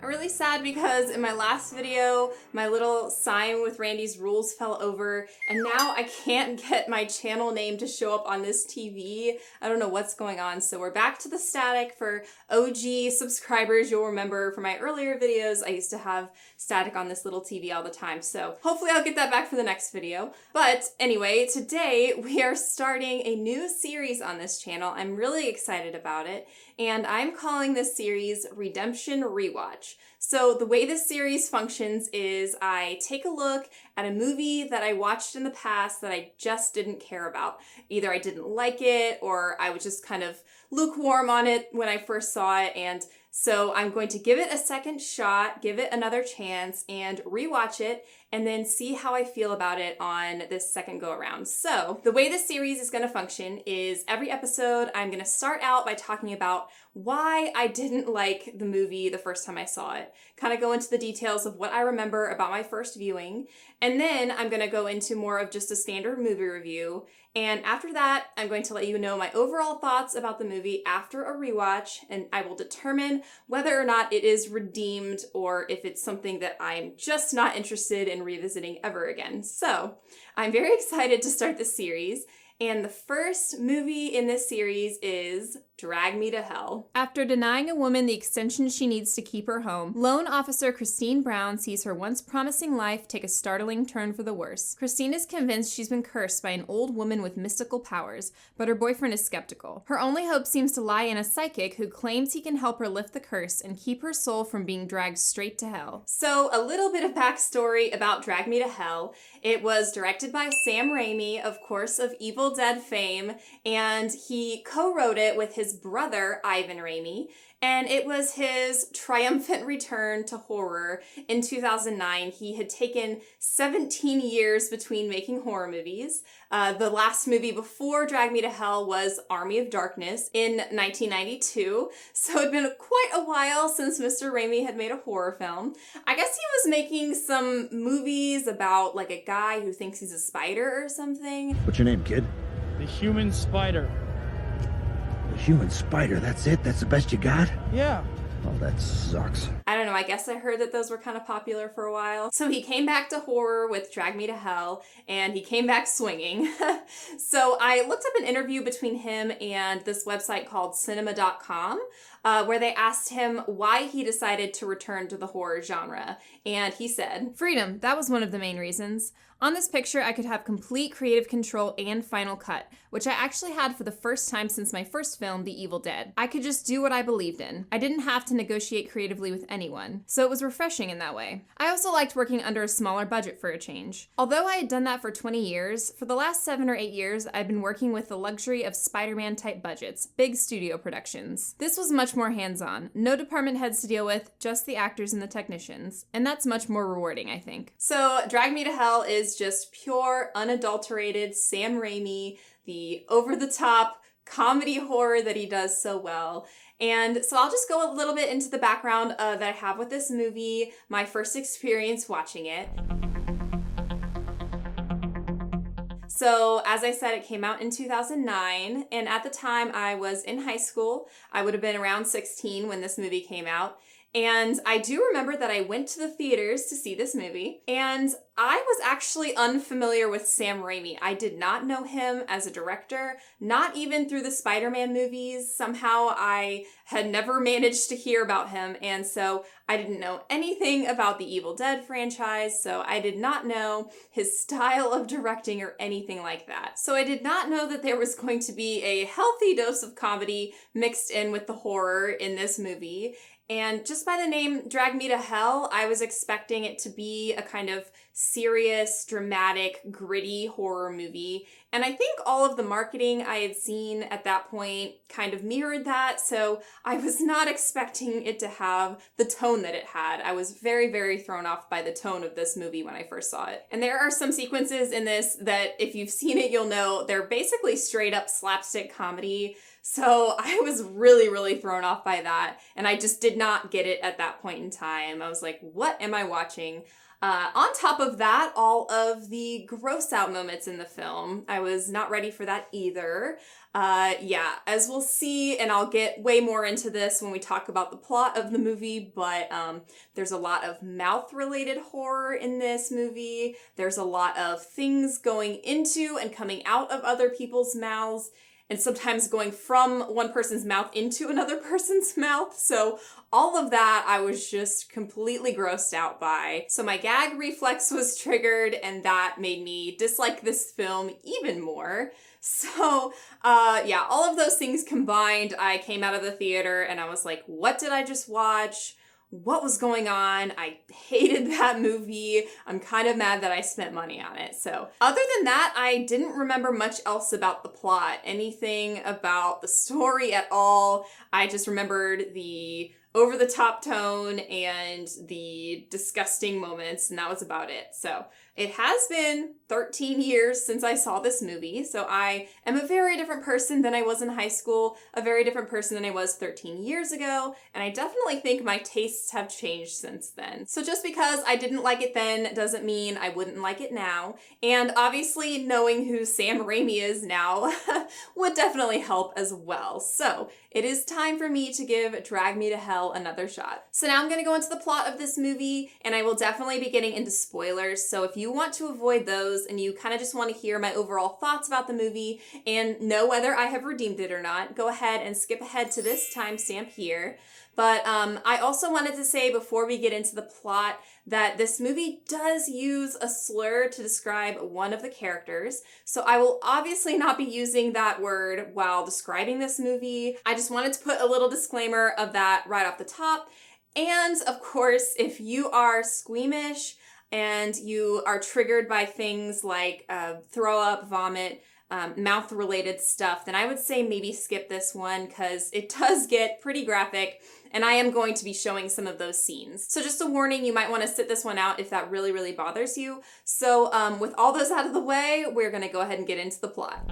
I'm really sad because in my last video, my little sign with Randy's rules fell over, and now I can't get my channel name to show up on this TV. I don't know what's going on, so we're back to the static. For OG subscribers, you'll remember from my earlier videos, I used to have static on this little TV all the time, so hopefully I'll get that back for the next video. But anyway, today we are starting a new series on this channel. I'm really excited about it, and I'm calling this series Redemption Rewatch. So the way this series functions is I take a look at a movie that I watched in the past that I just didn't care about. Either I didn't like it or I was just kind of lukewarm on it when I first saw it, and so I'm going to give it a second shot, give it another chance, and rewatch it, and then see how I feel about it on this second go around. So the way this series is going to function is every episode I'm going to start out by talking about why I didn't like the movie the first time I saw it, kind of go into the details of what I remember about my first viewing, and then I'm going to go into more of just a standard movie review. And after that, I'm going to let you know my overall thoughts about the movie after a rewatch, and I will determine whether or not it is redeemed or if it's something that I'm just not interested in revisiting ever again. So I'm very excited to start this series. And the first movie in this series is Drag Me to Hell. After denying a woman the extension she needs to keep her home, lone officer Christine Brown sees her once promising life take a startling turn for the worse. Christine is convinced she's been cursed by an old woman with mystical powers, but her boyfriend is skeptical. Her only hope seems to lie in a psychic who claims he can help her lift the curse and keep her soul from being dragged straight to hell. So a little bit of backstory about Drag Me to Hell. It was directed by Sam Raimi, of course, of Evil Dead fame, and he co-wrote it with his brother, Ivan Raimi, and it was his triumphant return to horror in 2009. He had taken 17 years between making horror movies. The last movie before Drag Me to Hell was Army of Darkness in 1992, so it'd been quite a while since Mr. Raimi had made a horror film. I guess he was making some movies about like a guy who thinks he's a spider or something. What's your name, kid? The human spider. The human spider, that's it? That's the best you got? Yeah. Oh, that sucks. I don't know, I guess I heard that those were kind of popular for a while. So he came back to horror with Drag Me to Hell, and he came back swinging. So I looked up an interview between him and this website called cinema.com, where they asked him why he decided to return to the horror genre. And he said, "Freedom, that was one of the main reasons. On this picture, I could have complete creative control and final cut, which I actually had for the first time since my first film, The Evil Dead. I could just do what I believed in. I didn't have to negotiate creatively with anyone, so it was refreshing in that way. I also liked working under a smaller budget for a change. Although I had done that for 20 years, for the last 7 or 8 years, I've been working with the luxury of Spider-Man type budgets, big studio productions. This was much more hands-on, no department heads to deal with, just the actors and the technicians, and that's much more rewarding, I think." So Drag Me to Hell is just pure, unadulterated Sam Raimi, the over-the-top comedy horror that he does so well. And so I'll just go a little bit into the background that I have with this movie, my first experience watching it. So, as I said, it came out in 2009, and at the time I was in high school. I would have been around 16 when this movie came out. And I do remember that I went to the theaters to see this movie, and I was actually unfamiliar with Sam Raimi. I did not know him as a director, not even through the Spider-Man movies. Somehow I had never managed to hear about him, and so I didn't know anything about the Evil Dead franchise, so I did not know his style of directing or anything like that. So I did not know that there was going to be a healthy dose of comedy mixed in with the horror in this movie. And just by the name Drag Me to Hell, I was expecting it to be a kind of serious, dramatic, gritty horror movie. And I think all of the marketing I had seen at that point kind of mirrored that, so I was not expecting it to have the tone that it had. I was very, very thrown off by the tone of this movie when I first saw it. And there are some sequences in this that if you've seen it, you'll know they're basically straight up slapstick comedy. So I was really, really thrown off by that, and I just did not get it at that point in time. I was like, what am I watching? On top of that, all of the gross out moments in the film. I was not ready for that either. Yeah, as we'll see, and I'll get way more into this when we talk about the plot of the movie, but there's a lot of mouth-related horror in this movie. There's a lot of things going into and coming out of other people's mouths, and sometimes going from one person's mouth into another person's mouth. So all of that I was just completely grossed out by. So my gag reflex was triggered, and that made me dislike this film even more. So yeah, all of those things combined, I came out of the theater and I was like, what did I just watch? What was going on? I hated that movie. I'm kind of mad that I spent money on it. So other than that, I didn't remember much else about the plot, anything about the story at all. I just remembered the over-the-top tone and the disgusting moments, and that was about it. So it has been 13 years since I saw this movie, so I am a very different person than I was in high school, a very different person than I was 13 years ago, and I definitely think my tastes have changed since then. So just because I didn't like it then doesn't mean I wouldn't like it now, and obviously knowing who Sam Raimi is now would definitely help as well. So it is time for me to give Drag Me to Hell another shot. So now I'm going to go into the plot of this movie, and I will definitely be getting into spoilers, so if you want to avoid those and you kind of just want to hear my overall thoughts about the movie and know whether I have redeemed it or not, go ahead and skip ahead to this timestamp here. But I also wanted to say before we get into the plot that this movie does use a slur to describe one of the characters. So I will obviously not be using that word while describing this movie. I just wanted to put a little disclaimer of that right off the top. And of course, if you are squeamish and you are triggered by things like throw up, vomit, mouth-related stuff, then I would say maybe skip this one because it does get pretty graphic, and I am going to be showing some of those scenes. So just a warning, you might want to sit this one out if that really, really bothers you. So with all those out of the way, we're going to go ahead and get into the plot.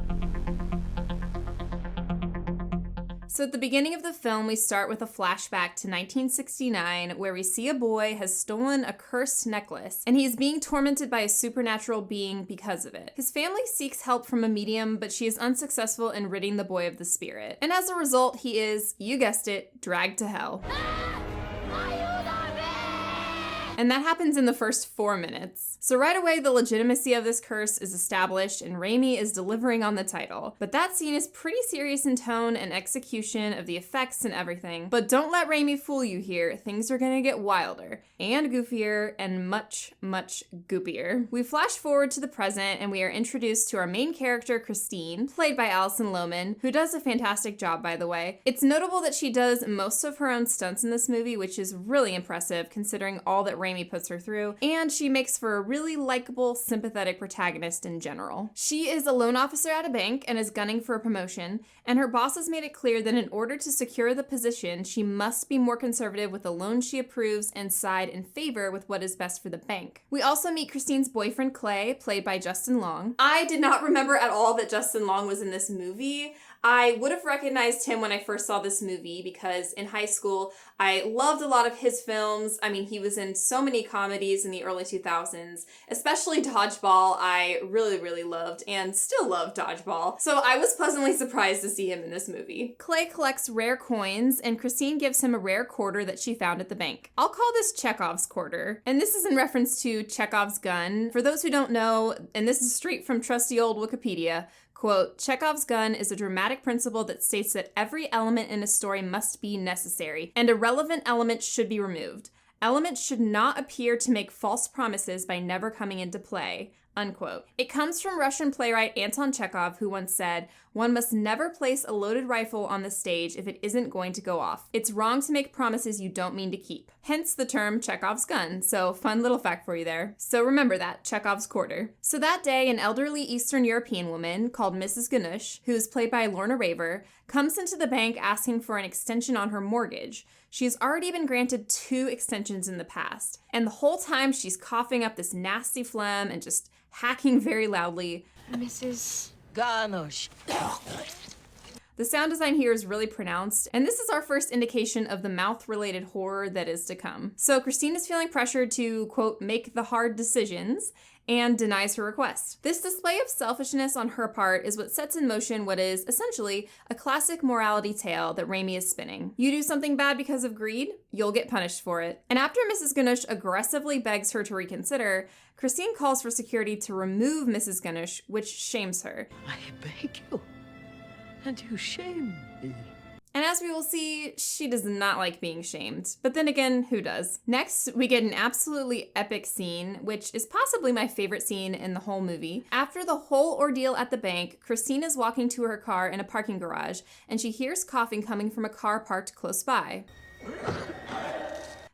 So at the beginning of the film, we start with a flashback to 1969, where we see a boy has stolen a cursed necklace, and he is being tormented by a supernatural being because of it. His family seeks help from a medium, but she is unsuccessful in ridding the boy of the spirit. And as a result, he is, you guessed it, dragged to hell. And that happens in the first 4 minutes. So right away, the legitimacy of this curse is established, and Raimi is delivering on the title. But that scene is pretty serious in tone and execution of the effects and everything. But don't let Raimi fool you here. Things are gonna get wilder and goofier and much, much goopier. We flash forward to the present, and we are introduced to our main character, Christine, played by Alison Lohman, who does a fantastic job, by the way. It's notable that she does most of her own stunts in this movie, which is really impressive considering all that Raimi puts her through, and she makes for a really likable, sympathetic protagonist in general. She is a loan officer at a bank and is gunning for a promotion, and her boss has made it clear that in order to secure the position, she must be more conservative with the loans she approves and side in favor with what is best for the bank. We also meet Christine's boyfriend, Clay, played by Justin Long. I did not remember at all that Justin Long was in this movie. I would have recognized him when I first saw this movie because in high school, I loved a lot of his films. I mean, he was in so many comedies in the early 2000s, especially Dodgeball. I really, really loved and still love Dodgeball. So I was pleasantly surprised to see him in this movie. Clay collects rare coins, and Christine gives him a rare quarter that she found at the bank. I'll call this Chekhov's quarter, and this is in reference to Chekhov's gun. For those who don't know, and this is straight from trusty old Wikipedia, quote, Chekhov's gun is a dramatic principle that states that every element in a story must be necessary, and irrelevant elements should be removed. Elements should not appear to make false promises by never coming into play, unquote. It comes from Russian playwright Anton Chekhov, who once said, one must never place a loaded rifle on the stage if it isn't going to go off. It's wrong to make promises you don't mean to keep. Hence the term Chekhov's gun. So fun little fact for you there. So remember that, Chekhov's quarter. So that day, an elderly Eastern European woman called Mrs. Ganush, who is played by Lorna Raver, comes into the bank asking for an extension on her mortgage. She's already been granted 2 extensions in the past. And the whole time she's coughing up this nasty phlegm and just hacking very loudly. Mrs. Ganush. The sound design here is really pronounced, and this is our first indication of the mouth-related horror that is to come. So Christine is feeling pressured to, quote, make the hard decisions, and denies her request. This display of selfishness on her part is what sets in motion what is, essentially, a classic morality tale that Raimi is spinning. You do something bad because of greed, you'll get punished for it. And after Mrs. Ganush aggressively begs her to reconsider, Christine calls for security to remove Mrs. Ganush, which shames her. I beg you, and you shame me. And as we will see, she does not like being shamed. But then again, who does? Next, we get an absolutely epic scene, which is possibly my favorite scene in the whole movie. After the whole ordeal at the bank, Christine is walking to her car in a parking garage, and she hears coughing coming from a car parked close by.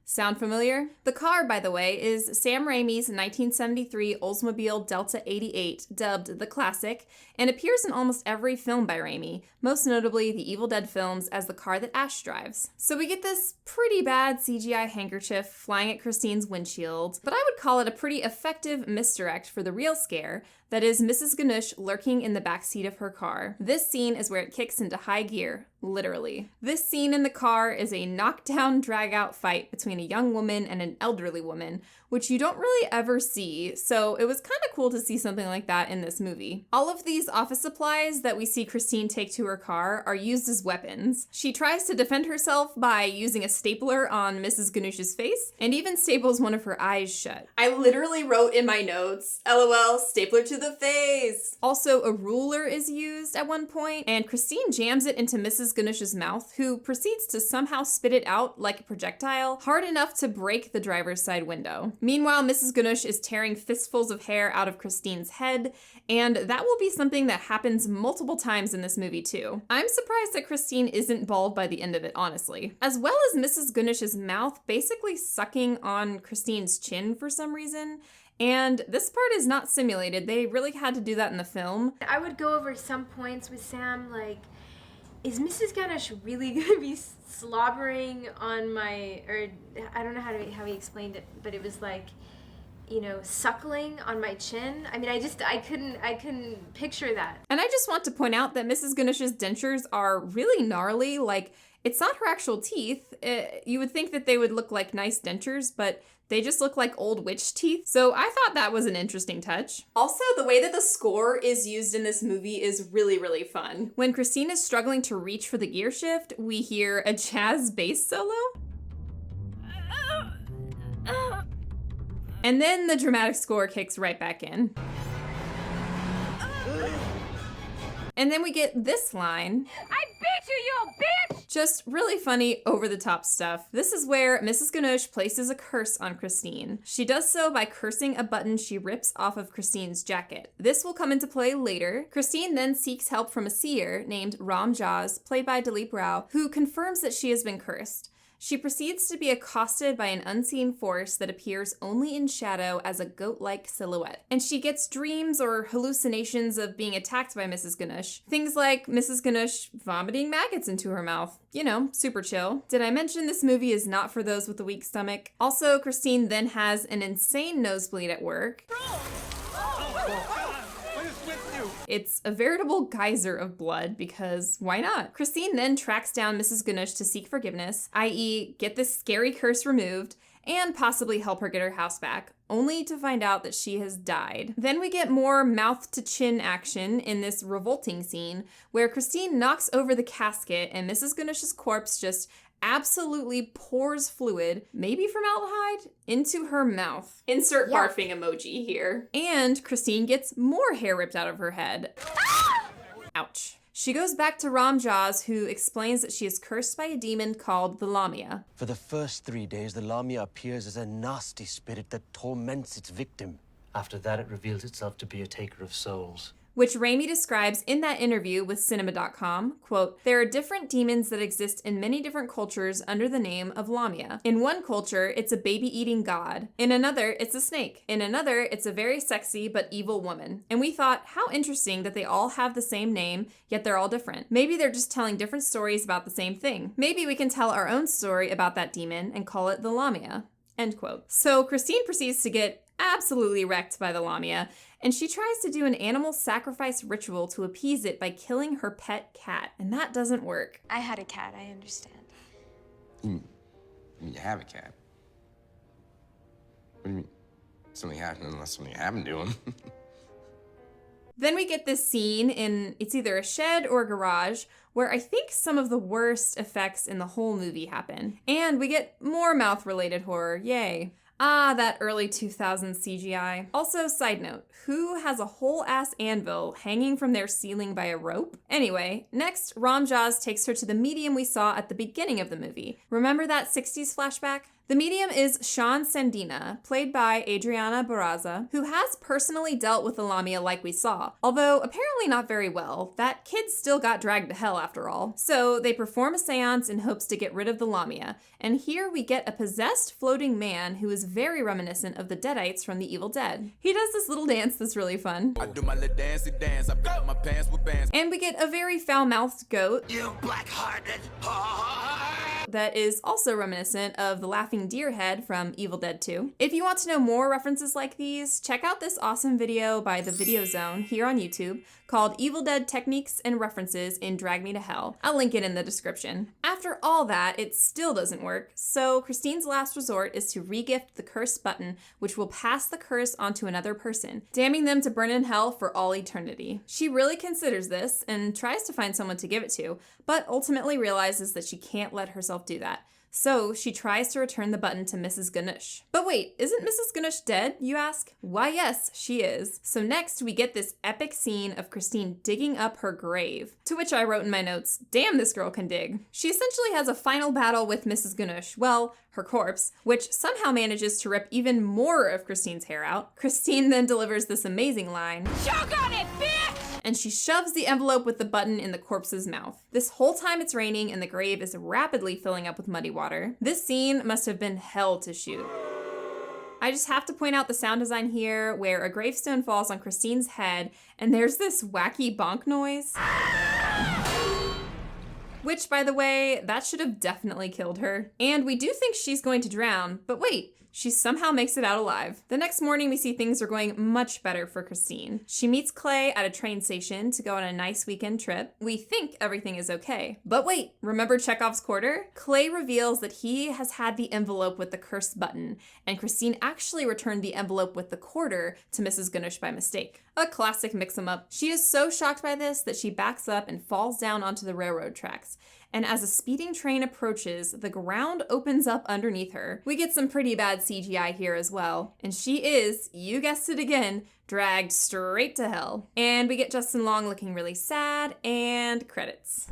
Sound familiar? The car, by the way, is Sam Raimi's 1973 Oldsmobile Delta 88, dubbed the Classic, and appears in almost every film by Raimi, most notably the Evil Dead films as the car that Ash drives. So we get this pretty bad CGI handkerchief flying at Christine's windshield, but I would call it a pretty effective misdirect for the real scare, that is Mrs. Ganush lurking in the backseat of her car. This scene is where it kicks into high gear, literally. This scene in the car is a knockdown, drag-out fight between a young woman and an elderly woman, which you don't really ever see, so it was kind of cool to see something like that in this movie. All of these office supplies that we see Christine take to her car are used as weapons. She tries to defend herself by using a stapler on Mrs. Ganush's face, and even staples one of her eyes shut. I literally wrote in my notes, LOL, stapler to the face. Also, a ruler is used at one point, and Christine jams it into Mrs. Ganush's mouth, who proceeds to somehow spit it out like a projectile, hard enough to break the driver's side window. Meanwhile, Mrs. Ganush is tearing fistfuls of hair out of Christine's head, and that will be something that happens multiple times in this movie too. I'm surprised that Christine isn't bald by the end of it, honestly. As well as Mrs. Ganush's mouth basically sucking on Christine's chin for some reason. And this part is not simulated. They really had to do that in the film. I would go over some points with Sam, like, is Mrs. Ganush really gonna be slobbering on my, or I don't know how he explained it, but it was like, you know, suckling on my chin. I mean, I couldn't picture that. And I just want to point out that Mrs. Ganush's dentures are really gnarly. Like, it's not her actual teeth. You would think that they would look like nice dentures, but they just look like old witch teeth. So I thought that was an interesting touch. Also, the way that the score is used in this movie is really, really fun. When Christine is struggling to reach for the gear shift, we hear a jazz bass solo. And then the dramatic score kicks right back in. And then we get this line. I beat you, you bitch! Just really funny, over-the-top stuff. This is where Mrs. Ganush places a curse on Christine. She does so by cursing a button she rips off of Christine's jacket. This will come into play later. Christine then seeks help from a seer named Ram Jaz, played by Dilip Rao, who confirms that she has been cursed. She proceeds to be accosted by an unseen force that appears only in shadow as a goat-like silhouette. And she gets dreams or hallucinations of being attacked by Mrs. Ganush. Things like Mrs. Ganush vomiting maggots into her mouth. You know, super chill. Did I mention this movie is not for those with a weak stomach? Also, Christine then has an insane nosebleed at work. It's a veritable geyser of blood because why not? Christine then tracks down Mrs. Ganush to seek forgiveness, i.e. get this scary curse removed, and possibly help her get her house back, only to find out that she has died. Then we get more mouth-to-chin action in this revolting scene where Christine knocks over the casket and Mrs. Ganush's corpse just absolutely pours fluid, maybe formaldehyde, into her mouth. Insert barfing emoji here. And Christine gets more hair ripped out of her head. Ouch. She goes back to Ram Jaz, who explains that she is cursed by a demon called the Lamia. For the first 3 days, the Lamia appears as a nasty spirit that torments its victim. After that, it reveals itself to be a taker of souls. Which Raimi describes in that interview with cinema.com, quote, "There are different demons that exist in many different cultures under the name of Lamia. In one culture, it's a baby-eating god. In another, it's a snake. In another, it's a very sexy but evil woman. And we thought, how interesting that they all have the same name, yet they're all different. Maybe they're just telling different stories about the same thing. Maybe we can tell our own story about that demon and call it the Lamia." End quote. So Christine proceeds to get absolutely wrecked by the Lamia, and she tries to do an animal sacrifice ritual to appease it by killing her pet cat, and that doesn't work. I had a cat, I understand. You have a cat? What do you mean? Something happened unless something happened to him. Then we get this scene in, it's either a shed or a garage, where I think some of the worst effects in the whole movie happen. And we get more mouth-related horror, yay. Ah, that early 2000s CGI. Also, side note, who has a whole-ass anvil hanging from their ceiling by a rope? Anyway, next, Ramjas takes her to the medium we saw at the beginning of the movie. Remember that 60s flashback? The medium is Sean Sandina, played by Adriana Barraza, who has personally dealt with the Lamia like we saw, although apparently not very well. That kid still got dragged to hell after all. So they perform a seance in hopes to get rid of the Lamia, and here we get a possessed floating man who is very reminiscent of the Deadites from The Evil Dead. He does this little dance that's really fun. I do my little dancey dance, I pick up my pants with bands. And we get a very foul-mouthed goat. You black-hearted That is also reminiscent of the laughing deer head from Evil Dead 2. If you want to know more references like these, check out this awesome video by The Video Zone here on YouTube called Evil Dead Techniques and References in Drag Me to Hell. I'll link it in the description. After all that, it still doesn't work, so Christine's last resort is to regift the curse button, which will pass the curse onto another person, damning them to burn in hell for all eternity. She really considers this and tries to find someone to give it to, but ultimately realizes that she can't let herself do that. So she tries to return the button to Mrs. Ganush. But wait, isn't Mrs. Ganush dead, you ask? Why yes, she is. So next we get this epic scene of Christine digging up her grave, to which I wrote in my notes, damn, this girl can dig. She essentially has a final battle with Mrs. Ganush, well, her corpse, which somehow manages to rip even more of Christine's hair out. Christine then delivers this amazing line, "Choke on it, bitch!" And she shoves the envelope with the button in the corpse's mouth. This whole time it's raining and the grave is rapidly filling up with muddy water. This scene must have been hell to shoot. I just have to point out the sound design here where a gravestone falls on Christine's head and there's this wacky bonk noise. Which, by the way, that should have definitely killed her. And we do think she's going to drown, but wait, she somehow makes it out alive. The next morning, we see things are going much better for Christine. She meets Clay at a train station to go on a nice weekend trip. We think everything is okay. But wait, remember Chekhov's quarter? Clay reveals that he has had the envelope with the cursed button, and Christine actually returned the envelope with the quarter to Mrs. Ganush by mistake. A classic mix-em-up. She is so shocked by this that she backs up and falls down onto the railroad tracks. And as a speeding train approaches, the ground opens up underneath her. We get some pretty bad CGI here as well. And she is, you guessed it again, dragged straight to hell. And we get Justin Long looking really sad, and credits.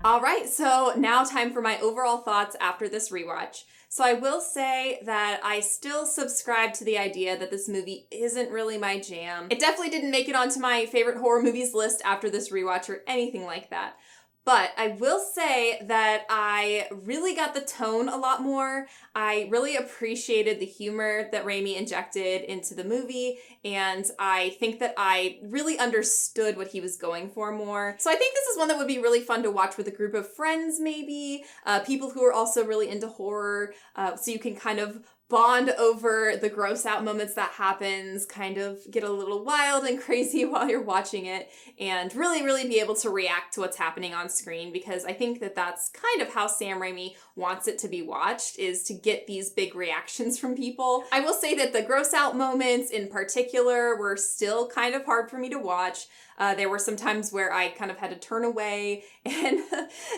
All right, so now time for my overall thoughts after this rewatch. So I will say that I still subscribe to the idea that this movie isn't really my jam. It definitely didn't make it onto my favorite horror movies list after this rewatch or anything like that. But I will say that I really got the tone a lot more. I really appreciated the humor that Raimi injected into the movie, and I think that I really understood what he was going for more. So I think this is one that would be really fun to watch with a group of friends, maybe, people who are also really into horror, so you can kind of bond over the gross out moments that happens, kind of get a little wild and crazy while you're watching it, and really be able to react to what's happening on screen, because I think that that's kind of how Sam Raimi wants it to be watched, is to get these big reactions from people. I will say that the gross out moments in particular were still kind of hard for me to watch. There were some times where I kind of had to turn away and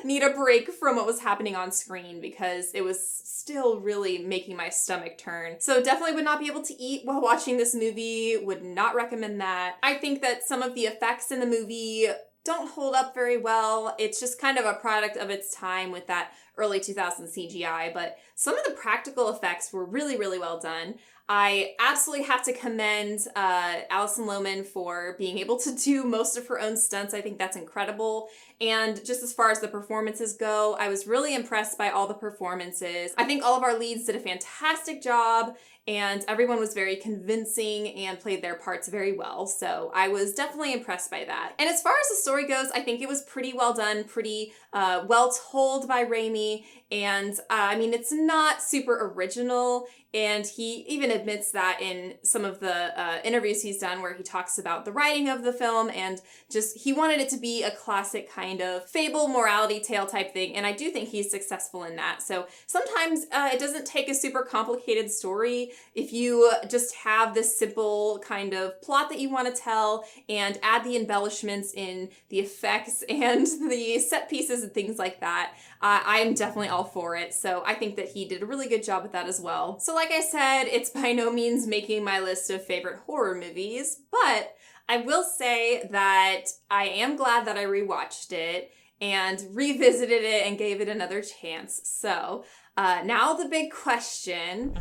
need a break from what was happening on screen because it was still really making my stomach turn. So definitely would not be able to eat while watching this movie, would not recommend that. I think that some of the effects in the movie don't hold up very well. It's just kind of a product of its time with that early 2000s CGI, but some of the practical effects were really well done. I absolutely have to commend Alison Lohman for being able to do most of her own stunts. I think that's incredible. And just as far as the performances go, I was really impressed by all the performances. I think all of our leads did a fantastic job, and everyone was very convincing and played their parts very well. So I was definitely impressed by that. And as far as the story goes, I think it was pretty well done, pretty well told by Raimi. And I mean, it's not super original. And he even admits that in some of the interviews he's done where he talks about the writing of the film and just he wanted it to be a classic kind of fable morality tale type thing. And I do think he's successful in that. So sometimes it doesn't take a super complicated story if you just have this simple kind of plot that you want to tell and add the embellishments in the effects and the set pieces and things like that. I'm definitely all for it. So I think that he did a really good job with that as well. So like I said, it's by no means making my list of favorite horror movies, but I will say that I am glad that I rewatched it and revisited it and gave it another chance. So now the big question.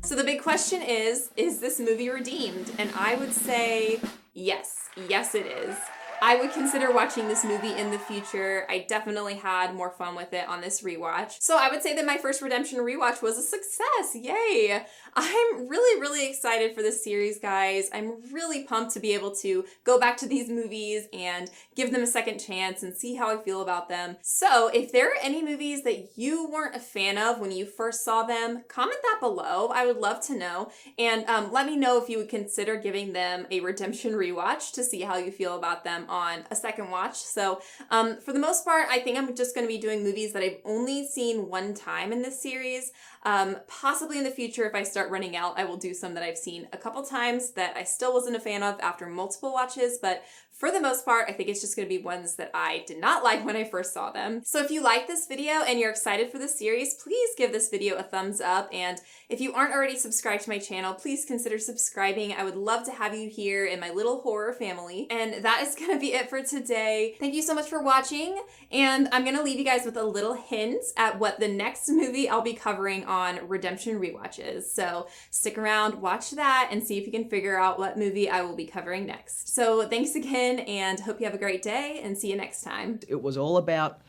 So the big question is this movie redeemed? And I would say yes. Yes, it is. I would consider watching this movie in the future. I definitely had more fun with it on this rewatch. So I would say that my first Redemption rewatch was a success. Yay! I'm really excited for this series, guys. I'm really pumped to be able to go back to these movies and give them a second chance and see how I feel about them. So if there are any movies that you weren't a fan of when you first saw them, comment that below. I would love to know. And let me know if you would consider giving them a Redemption rewatch to see how you feel about them on a second watch. So for the most part, I think I'm just going to be doing movies that I've only seen one time in this series. Possibly in the future, if I start running out, I will do some that I've seen a couple times that I still wasn't a fan of after multiple watches, but for the most part, I think it's just going to be ones that I did not like when I first saw them. So if you like this video and you're excited for the series, please give this video a thumbs up. And if you aren't already subscribed to my channel, please consider subscribing. I would love to have you here in my little horror family. And that is going to be it for today. Thank you so much for watching. And I'm going to leave you guys with a little hint at what the next movie I'll be covering on Redemption Rewatches. So stick around, watch that, and see if you can figure out what movie I will be covering next. So thanks again, and hope you have a great day, and see you next time. It was all about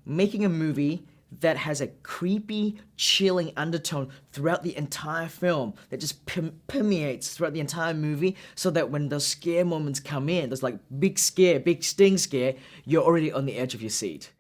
making a movie that has a creepy, chilling undertone throughout the entire film that just permeates throughout the entire movie, so that when those scare moments come in, those like big scare, big sting scare, you're already on the edge of your seat.